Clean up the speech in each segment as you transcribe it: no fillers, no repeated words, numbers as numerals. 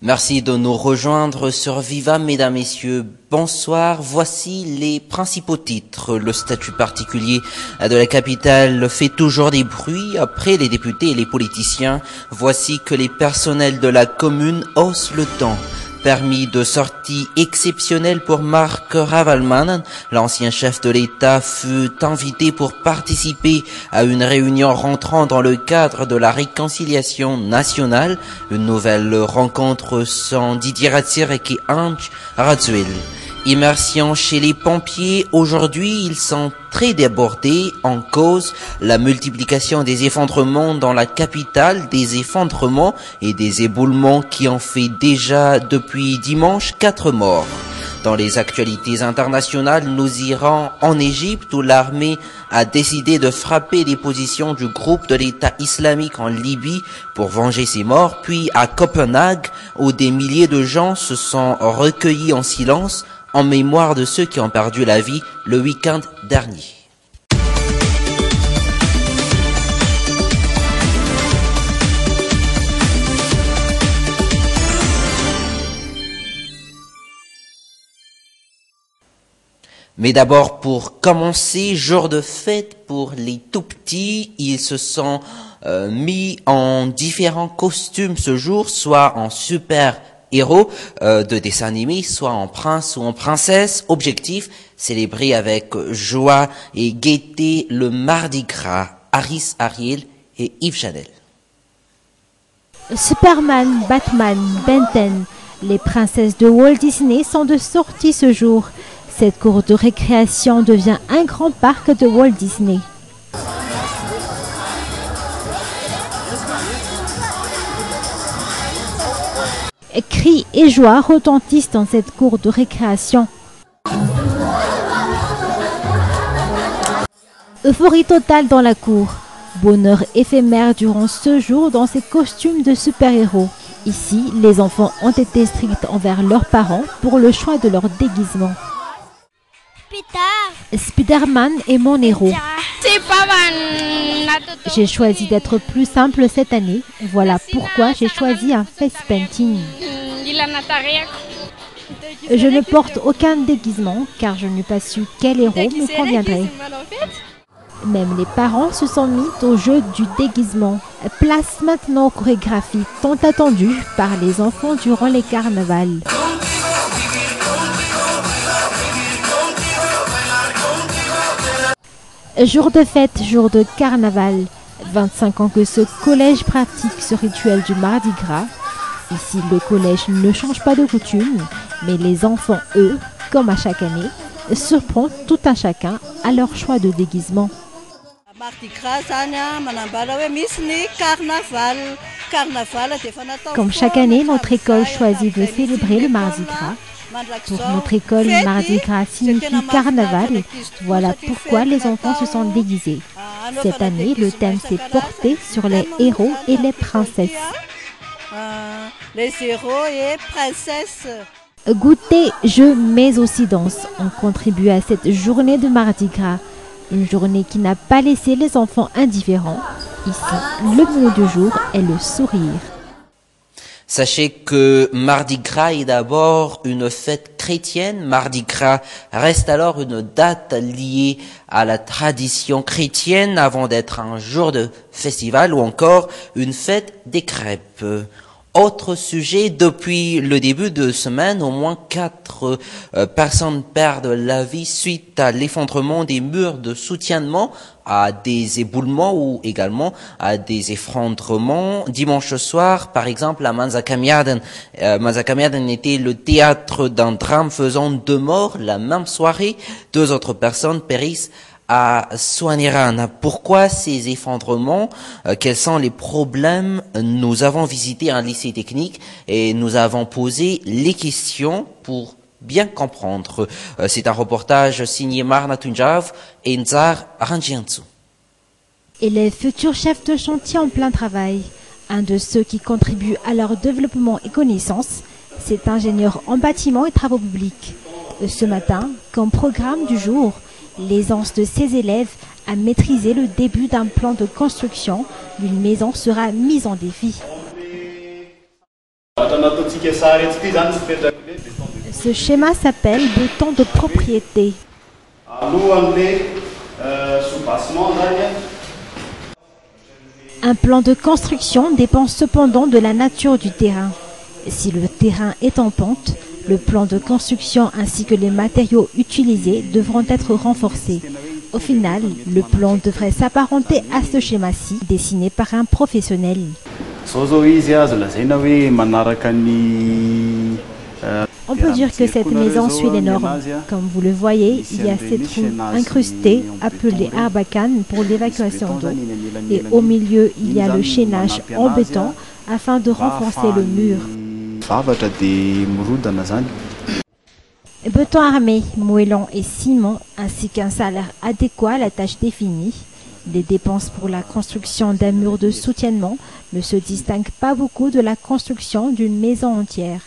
Merci de nous rejoindre sur Viva, mesdames, messieurs. Bonsoir. Voici les principaux titres. Le statut particulier de la capitale fait toujours des bruits. Après les députés et les politiciens, voici que les personnels de la commune haussent le ton. Permis de sortie exceptionnel pour Marc Ravaloman. L'ancien chef de l'État fut invité pour participer à une réunion rentrant dans le cadre de la réconciliation nationale. Une nouvelle rencontre sans Didier Ratsirek et Ange Radzuel. Immersion chez les pompiers. Aujourd'hui, ils sont très débordés. En cause, la multiplication des effondrements dans la capitale, des effondrements et des éboulements qui ont fait déjà depuis dimanche 4 morts. Dans les actualités internationales, nous irons en Égypte où l'armée a décidé de frapper les positions du groupe de l'État islamique en Libye pour venger ses morts, puis à Copenhague où des milliers de gens se sont recueillis en silence en mémoire de ceux qui ont perdu la vie le week-end dernier. Mais d'abord, pour commencer, jour de fête pour les tout petits. Ils se sont mis en différents costumes ce jour, soit en super héros de dessins animés, soit en prince ou en princesse. Objectif, célébrer avec joie et gaieté le Mardi Gras. Harris Ariel et Yves Chanel. Superman, Batman, Ben 10, les princesses de Walt Disney sont de sortie ce jour. Cette cour de récréation devient un grand parc de Walt Disney. Cris et joie retentissent dans cette cour de récréation. Euphorie totale dans la cour. Bonheur éphémère durant ce jour dans ces costumes de super-héros. Ici, les enfants ont été stricts envers leurs parents pour le choix de leur déguisement. Spider-Man est mon héros. J'ai choisi d'être plus simple cette année. Voilà pourquoi j'ai choisi un face painting. Je ne porte aucun déguisement car je n'ai pas su quel héros me conviendrait. Même les parents se sont mis au jeu du déguisement. Place maintenant aux chorégraphies tant attendues par les enfants durant les carnavals. Jour de fête, jour de carnaval. 25 ans que ce collège pratique ce rituel du Mardi Gras. Ici, le collège ne change pas de coutume, mais les enfants, eux, comme à chaque année, surprennent tout un chacun à leur choix de déguisement. Comme chaque année, notre école choisit de célébrer le Mardi Gras. Pour notre école, Mardi Gras signifie carnaval. Voilà pourquoi les enfants se sont déguisés. Cette année, le thème s'est porté sur les héros et les princesses. Les héros et princesses. Goûter, jeu, mais aussi danse ont contribué à cette journée de Mardi Gras. Une journée qui n'a pas laissé les enfants indifférents. Ici, le mot du jour est le sourire. Sachez que Mardi Gras est d'abord une fête chrétienne. Mardi Gras reste alors une date liée à la tradition chrétienne avant d'être un jour de festival ou encore une fête des crêpes. Autre sujet, depuis le début de semaine, au moins 4 personnes perdent la vie suite à l'effondrement des murs de soutènement, à des éboulements ou également à des effondrements. Dimanche soir, par exemple, à Manzakamiaden. Manzakamiaden était le théâtre d'un drame faisant 2 morts. La même soirée, 2 autres personnes périssent à Soaniran. Pourquoi ces effondrements? Quels sont les problèmes? Nous avons visité un lycée technique et nous avons posé les questions pour bien comprendre. C'est un reportage signé Marna Tunjav et Nzar Ranjiansu. Et les futurs chefs de chantier en plein travail. Un de ceux qui contribuent à leur développement et connaissance, c'est ingénieur en bâtiment et travaux publics. Ce matin, comme programme du jour, l'aisance de ses élèves à maîtriser le début d'un plan de construction d'une maison sera mise en défi. Ce schéma s'appelle béton de propriété. Un plan de construction dépend cependant de la nature du terrain. Si le terrain est en pente, le plan de construction ainsi que les matériaux utilisés devront être renforcés. Au final, le plan devrait s'apparenter à ce schéma-ci, dessiné par un professionnel. On peut dire que cette maison suit les normes. Comme vous le voyez, il y a ces trous incrustés appelés arbacanes pour l'évacuation d'eau. Et au milieu, il y a le chaînage en béton afin de renforcer le mur. Béton armé, moellon et ciment, ainsi qu'un salaire adéquat à la tâche définie. Les dépenses pour la construction d'un mur de soutènement ne se distinguent pas beaucoup de la construction d'une maison entière.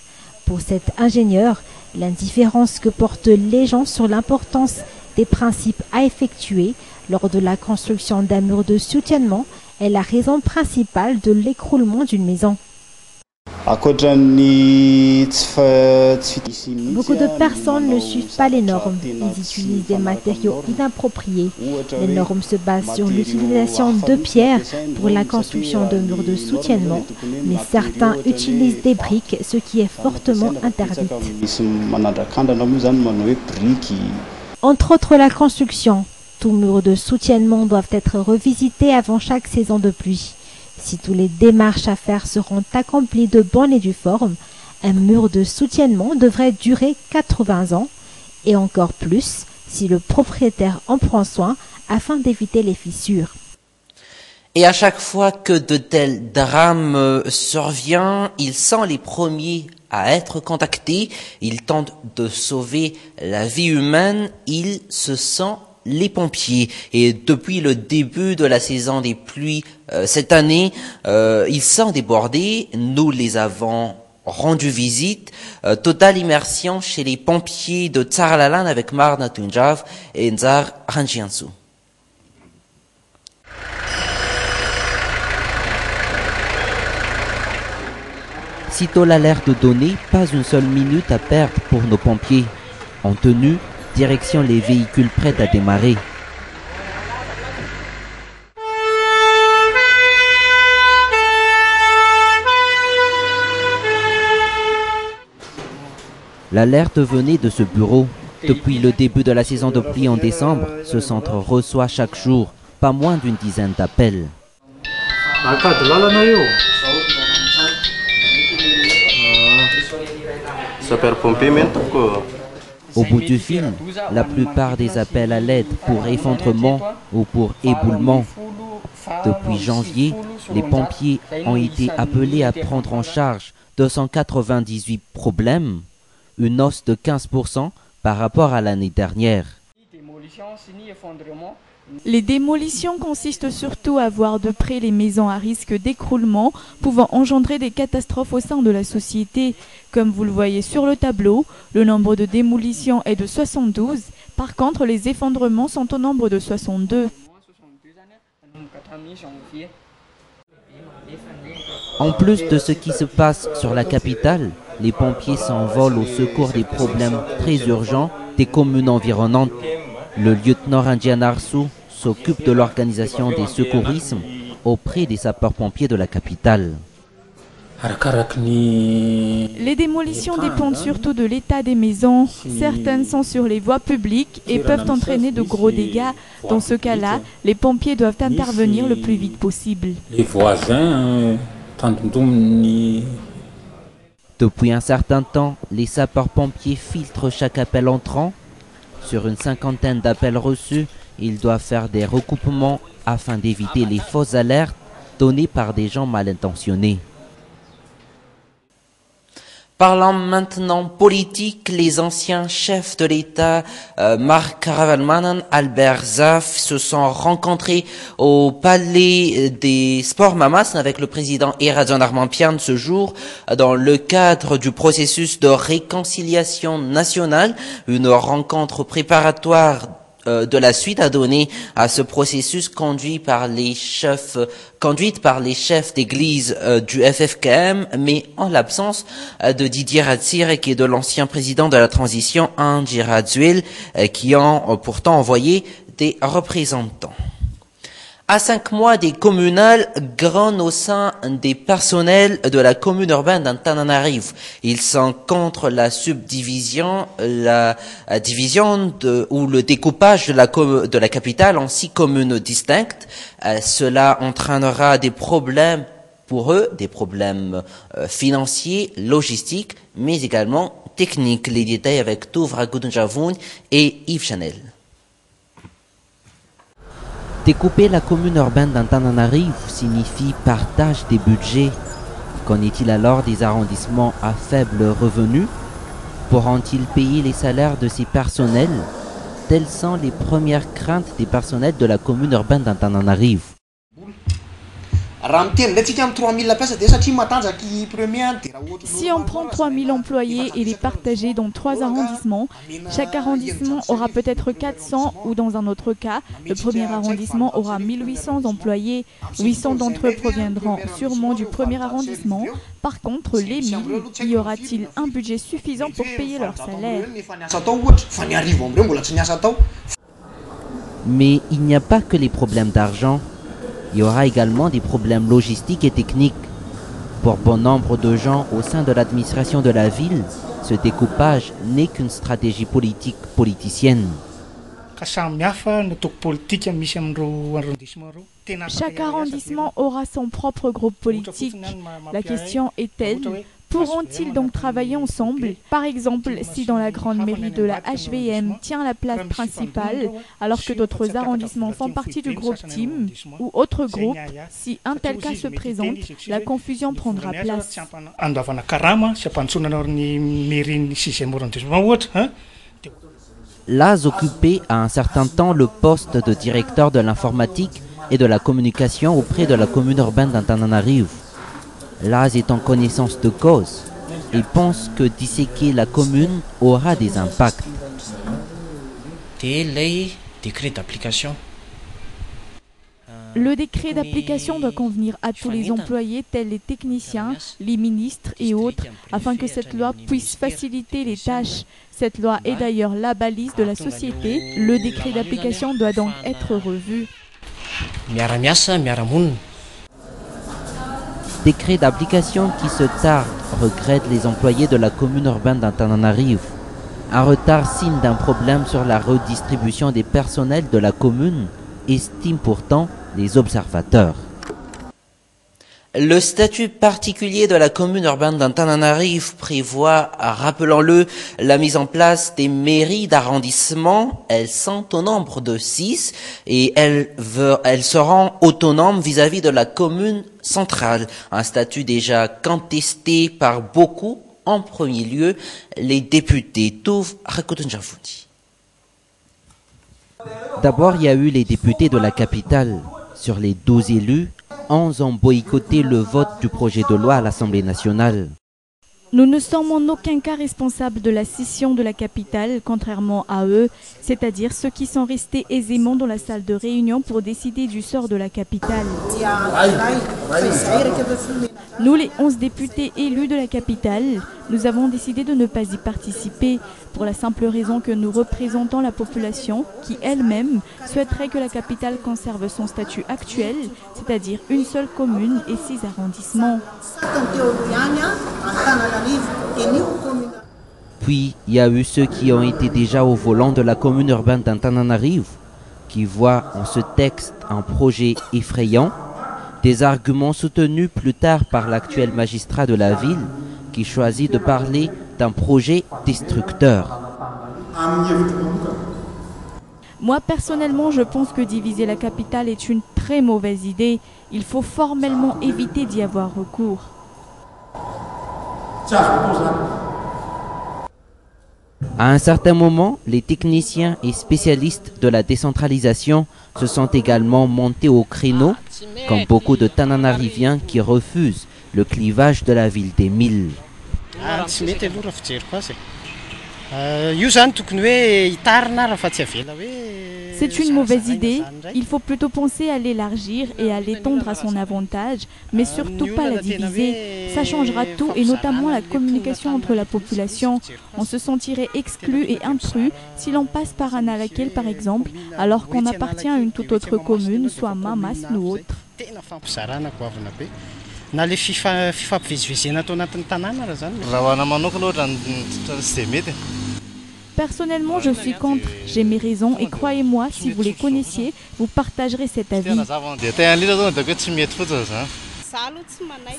Pour cet ingénieur, l'indifférence que portent les gens sur l'importance des principes à effectuer lors de la construction d'un mur de soutènement est la raison principale de l'écroulement d'une maison. Beaucoup de personnes ne suivent pas les normes. Ils utilisent des matériaux inappropriés. Les normes se basent sur l'utilisation de pierres pour la construction de murs de soutènement, mais certains utilisent des briques, ce qui est fortement interdit. Entre autres, la construction. Tous murs de soutènement doivent être revisités avant chaque saison de pluie. Si toutes les démarches à faire seront accomplies de bonne et due forme, un mur de soutènement devrait durer 80 ans, et encore plus si le propriétaire en prend soin afin d'éviter les fissures. Et à chaque fois que de tels drames surviennent, ils sont les premiers à être contactés, ils tentent de sauver la vie humaine, ils se sentent les pompiers. Et depuis le début de la saison des pluies cette année, ils sont débordés. Nous les avons rendu visite. Totale immersion chez les pompiers de Tsaralalan avec Marna Tunjav et Nzar Ranjiansu. Sitôt l'alerte donnée, pas une seule minute à perdre pour nos pompiers. En tenue, direction les véhicules prêts à démarrer. L'alerte venait de ce bureau. Depuis le début de la saison de pluie en décembre, ce centre reçoit chaque jour pas moins d'une dizaine d'appels. Au bout du fil, la plupart des appels à l'aide pour effondrement ou pour éboulement. Depuis janvier, les pompiers ont été appelés à prendre en charge 298 problèmes, une hausse de 15% par rapport à l'année dernière. Les démolitions consistent surtout à voir de près les maisons à risque d'écroulement, pouvant engendrer des catastrophes au sein de la société. Comme vous le voyez sur le tableau, le nombre de démolitions est de 72. Par contre, les effondrements sont au nombre de 62. En plus de ce qui se passe sur la capitale, les pompiers s'envolent au secours des problèmes très urgents des communes environnantes. Le lieutenant Ranjian Arsu s'occupe de l'organisation des secourismes auprès des sapeurs-pompiers de la capitale. Les démolitions dépendent surtout de l'état des maisons. Certaines sont sur les voies publiques et peuvent entraîner de gros dégâts. Dans ce cas-là, les pompiers doivent intervenir le plus vite possible. Les voisins, Depuis un certain temps, les sapeurs-pompiers filtrent chaque appel entrant. Sur une cinquantaine d'appels reçus, ils doivent faire des recoupements afin d'éviter les fausses alertes données par des gens mal intentionnés. Parlant maintenant politique, les anciens chefs de l'État, Mark Ravalomanan, Albert Zaf, se sont rencontrés au Palais des Sports Mamas avec le président Eradjon Armampian ce jour dans le cadre du processus de réconciliation nationale, une rencontre préparatoire de la suite à donner à ce processus conduite par les chefs d'église du FFKM, mais en l'absence de Didier Ratsirek et de l'ancien président de la transition, Andy Radziwill, qui ont pourtant envoyé des représentants. À 5 mois des communales, grand au sein des personnels de la commune urbaine d'Antananarivo. Ils sont contre la subdivision, la division ou le découpage de la capitale en 6 communes distinctes. Cela entraînera des problèmes pour eux, des problèmes financiers, logistiques, mais également techniques. Les détails avec Touvra Gudunjavoun et Yves Chanel. Découper la commune urbaine d'Antananarivo signifie partage des budgets. Qu'en est-il alors des arrondissements à faible revenu? Pourront-ils payer les salaires de ces personnels? Telles sont les premières craintes des personnels de la commune urbaine d'Antananarivo. Si on prend 3000 employés et les partager dans 3 arrondissements, chaque arrondissement aura peut-être 400 ou dans un autre cas, le premier arrondissement aura 1800 employés. 800 d'entre eux proviendront sûrement du premier arrondissement. Par contre, les 1000, y aura-t-il un budget suffisant pour payer leur salaire? Mais il n'y a pas que les problèmes d'argent. Il y aura également des problèmes logistiques et techniques. Pour bon nombre de gens au sein de l'administration de la ville, ce découpage n'est qu'une stratégie politique politicienne. Chaque arrondissement aura son propre groupe politique. La question est-elle, pourront-ils donc travailler ensemble? Par exemple, si dans la grande mairie de la HVM tient la place principale, alors que d'autres arrondissements font partie du groupe Team ou autre groupe, si un tel cas se présente, la confusion prendra place. Laz occupait à un certain temps le poste de directeur de l'informatique et de la communication auprès de la commune urbaine d'Antananarivo. Laz est en connaissance de cause et pense que disséquer la commune aura des impacts. Le décret d'application doit convenir à tous les employés, tels les techniciens, les ministres et autres, afin que cette loi puisse faciliter les tâches. Cette loi est d'ailleurs la balise de la société. Le décret d'application doit donc être revu. Décret d'application qui se tarde, regrettent les employés de la commune urbaine d'Antananarivo. Un retard signe d'un problème sur la redistribution des personnels de la commune, estiment pourtant les observateurs. Le statut particulier de la commune urbaine d'Antananarivo prévoit, rappelons-le, la mise en place des mairies d'arrondissement. Elles sont au nombre de 6 et elles seront autonomes vis-à-vis de la commune centrale. Un statut déjà contesté par beaucoup, en premier lieu les députés. Touv Rakotunjafundi. D'abord, il y a eu les députés de la capitale. Sur les 12 élus, 11 ont boycotté le vote du projet de loi à l'Assemblée nationale. Nous ne sommes en aucun cas responsables de la scission de la capitale, contrairement à eux, c'est-à-dire ceux qui sont restés aisément dans la salle de réunion pour décider du sort de la capitale. Nous, les 11 députés élus de la capitale, nous avons décidé de ne pas y participer, pour la simple raison que nous représentons la population qui elle-même souhaiterait que la capitale conserve son statut actuel, c'est-à-dire une seule commune et 6 arrondissements. Puis, il y a eu ceux qui ont été déjà au volant de la commune urbaine d'Antananarivo, qui voient en ce texte un projet effrayant, des arguments soutenus plus tard par l'actuel magistrat de la ville, qui choisit de parler d'un projet destructeur. Moi, personnellement, je pense que diviser la capitale est une très mauvaise idée. Il faut formellement éviter d'y avoir recours. À un certain moment, les techniciens et spécialistes de la décentralisation se sont également montés au créneau, comme beaucoup de Tananariviens qui refusent le clivage de la ville des 1000. C'est une mauvaise idée. Il faut plutôt penser à l'élargir et à l'étendre à son avantage, mais surtout pas la diviser. Ça changera tout et notamment la communication entre la population. On se sentirait exclu et intrus si l'on passe par Analakely par exemple, alors qu'on appartient à une toute autre commune, soit Mamas ou autre. Na le fifampivezivezena atao anatin'ny tanàna raha zany. Raha ho ana manokana ohatra tsy dia mety. Personnellement, je suis contre. J'ai mes raisons et croyez-moi, si vous les connaissiez, vous partagerez cet avis.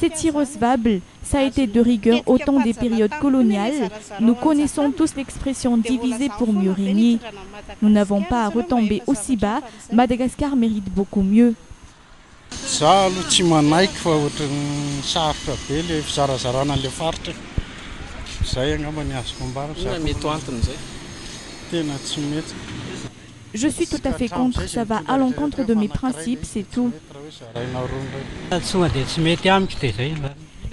C'est irrecevable. Ça a été de rigueur au temps des périodes coloniales. Nous connaissons tous l'expression diviser pour mieux régner. Nous n'avons pas à retomber aussi bas. Madagascar mérite beaucoup mieux. Za aloha tsy manaiky fa ohatran'ny sarotra be le fizarazarana an'ilay faritra. Zay angamba ny azoko ambara. Mety antony zay. Tena tsy mety. Je suis tout à fait contre, ça va à l'encontre de mes principes, c'est tout.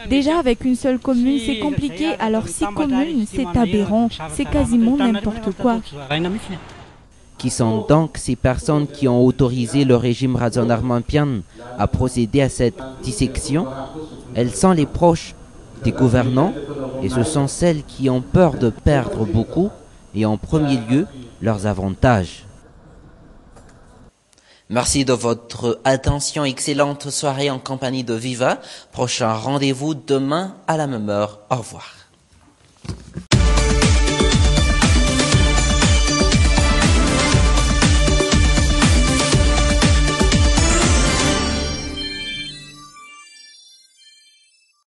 Déjà avec une seule commune c'est compliqué, alors 6 communes c'est aberrant, c'est quasiment n'importe quoi. Qui sont donc ces personnes qui ont autorisé le régime Razonarmampian à procéder à cette dissection? Elles sont les proches des gouvernants et ce sont celles qui ont peur de perdre beaucoup et en premier lieu leurs avantages. Merci de votre attention, excellente soirée en compagnie de Viva. Prochain rendez-vous demain à la même heure. Au revoir.